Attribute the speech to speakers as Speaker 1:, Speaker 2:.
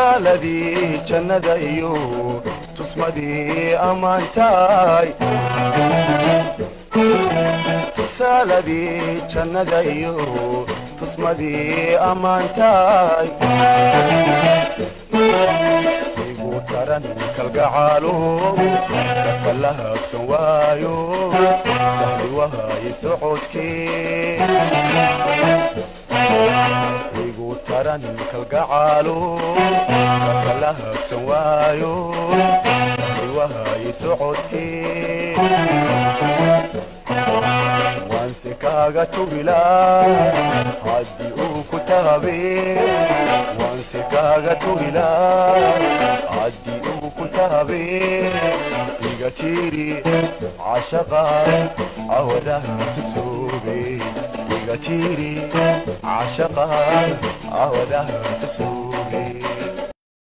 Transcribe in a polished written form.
Speaker 1: tusaaladii jannada iyo tusmadii ammaantaay tusaaladii jannada iyo tusmadii ammaantaay igu taran kalgacaalo katala habsan waayo dahli waaye socodkee igu taran kalgacaalo katala habsan waayo dahli waaye socodkee waanse kaaga tugilaa haddii uu ku taabee waanse kaaga tugilaa haddii uu ku taabee iga tiiri cashaqa awadaha tusoobe iga tiiri cashaqa awadaha tusoobe